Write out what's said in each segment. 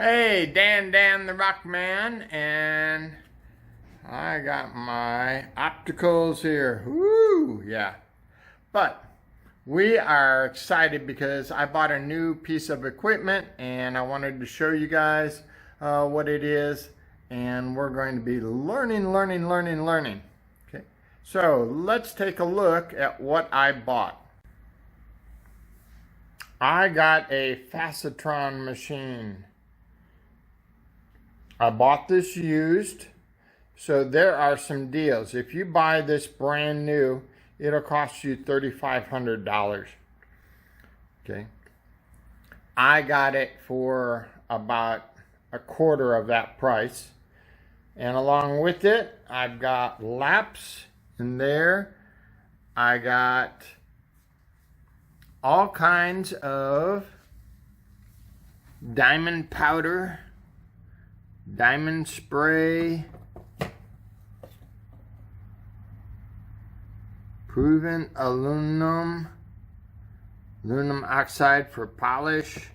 Hey, Dan the Rock Man, and I got my opticals here. Woo, yeah. But we are excited because I bought a new piece of equipment and I wanted to show you guys what it is, and we're going to be learning. Okay, so let's take a look at what I bought. I got a Faceting machine. I bought this used, so there are some deals. If you buy this brand new, it'll cost you $3,500. Okay. I got it for about a quarter of that price. And along with it, I've got laps in there. I got all kinds of diamond powder, diamond spray, proven aluminum oxide for polish.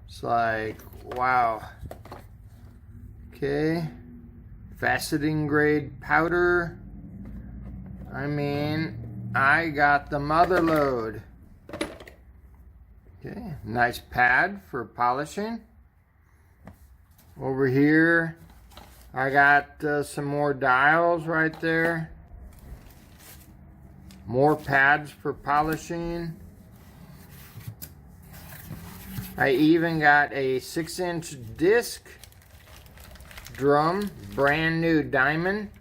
It's like, wow. Okay, faceting grade powder. I mean, I got the mother load. Okay, nice pad for polishing. Over here, I got some more dials right there. More pads for polishing. I even got a 6-inch disc drum, brand new diamond.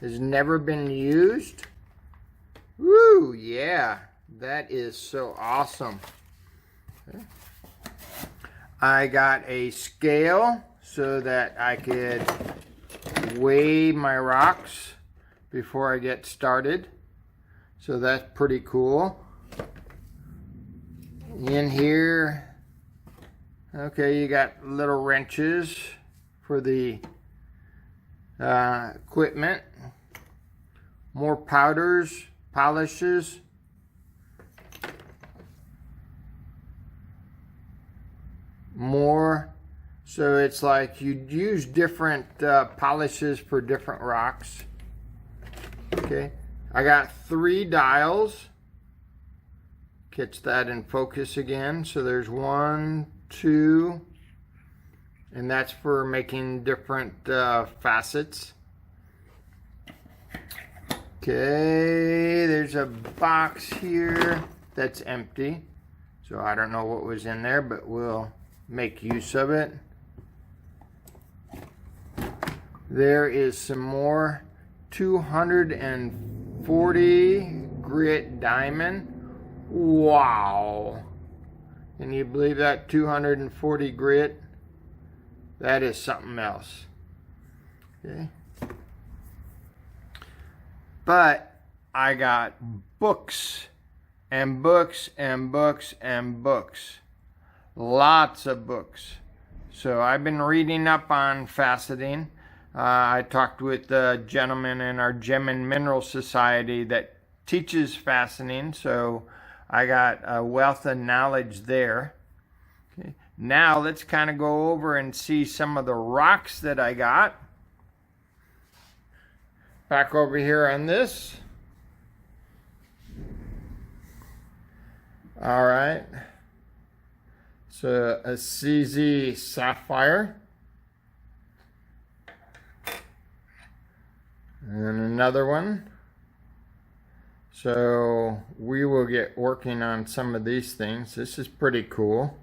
Has never been used. Woo, yeah, that is so awesome. Okay. I got a scale so that I could weigh my rocks before I get started. So that's pretty cool. In here, okay, you got little wrenches for the equipment. More powders, polishes. More. So it's like you'd use different polishes for different rocks. Okay, I got 3 dials. Catch that in focus again. So there's 1, 2, and that's for making different facets. Okay, there's a box here that's empty. So I don't know what was in there, but we'll make use of it. There is some more 240 grit diamond. Wow. Can you believe that? 240 grit. That is something else. Okay. But I got books and books and books and books. Lots of books. So I've been reading up on faceting. I talked with a gentleman in our Gem and Mineral Society that teaches faceting, so I got a wealth of knowledge there. Okay. Now let's kind of go over and see some of the rocks that I got. Back over here on this. All right. So a CZ sapphire. And another one. So we will get working on some of these things. This is pretty cool.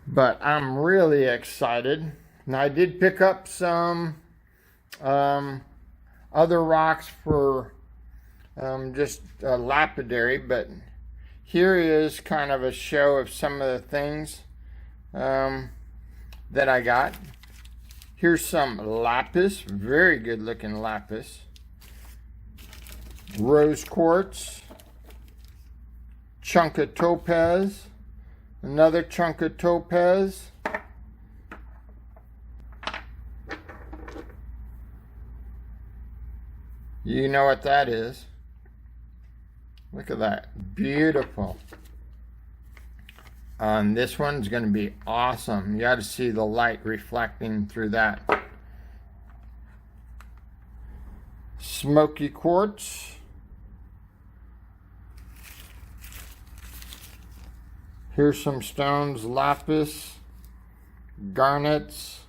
But I'm really excited. Now I did pick up some other rocks for just lapidary, but here is kind of a show of some of the things that I got. Here's some lapis, very good looking lapis. Rose quartz, chunk of topaz, another chunk of topaz. You know what that is. Look at that, beautiful. This one's going to be awesome. You got to see the light reflecting through that. Smoky quartz. Here's some stones: lapis, garnets,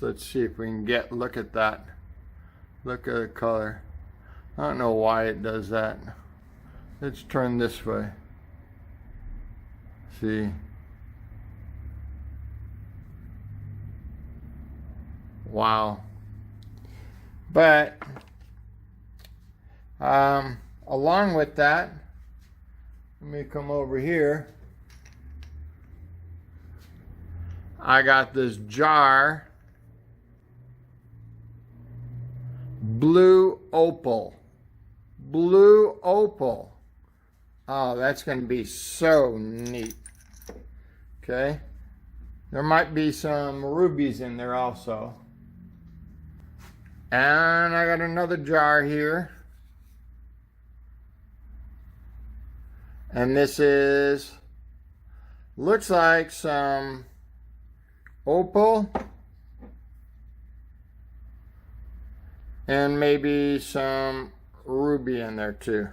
let's see if we can look at that. Look at the color. I don't know why it does that. Let's turn this way. See. Wow. But along with that, let me come over here. I got this jar, blue opal. Blue opal. Oh, that's going to be so neat. Okay. There might be some rubies in there also. And I got another jar here. And this looks like some opal and maybe some ruby in there too.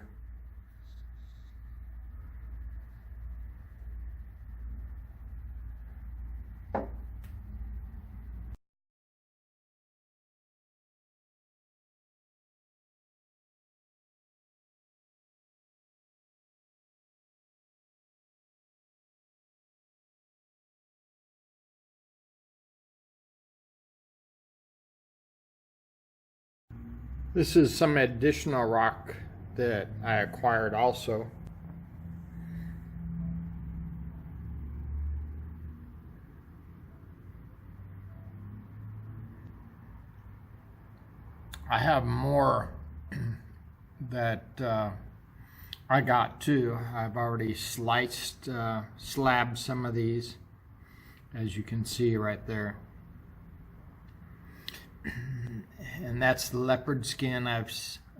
This is some additional rock that I acquired also. I have more that I got too. I've already slabbed some of these, as you can see right there. And that's the leopard skin. I've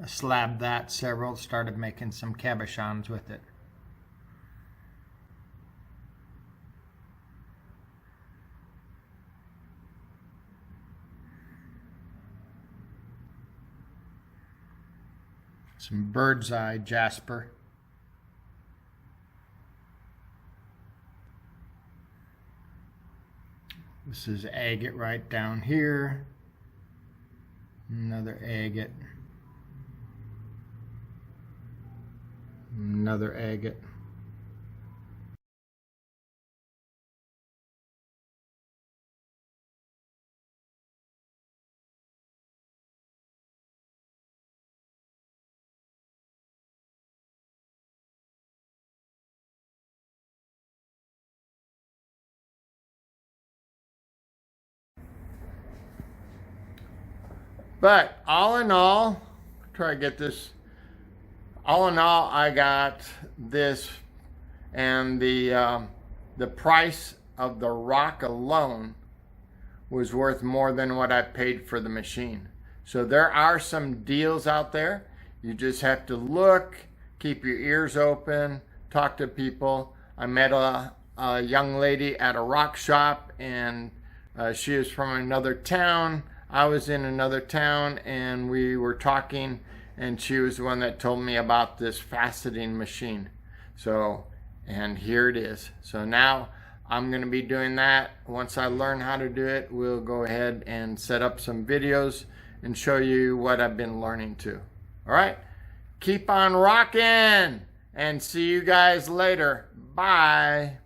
slabbed that several, started making some cabochons with it. Some bird's eye jasper. This is agate right down here. Another agate. Another agate. But all in all, try to get this. All in all, I got this, and the price of the rock alone was worth more than what I paid for the machine. So there are some deals out there. You just have to look, keep your ears open, talk to people. I met a young lady at a rock shop, and she was from another town. I was in another town, and we were talking, and she was the one that told me about this faceting machine. So, and here it is. So now I'm going to be doing that. Once I learn how to do it, we'll go ahead and set up some videos and show you what I've been learning too. All right, keep on rocking, and see you guys later. Bye.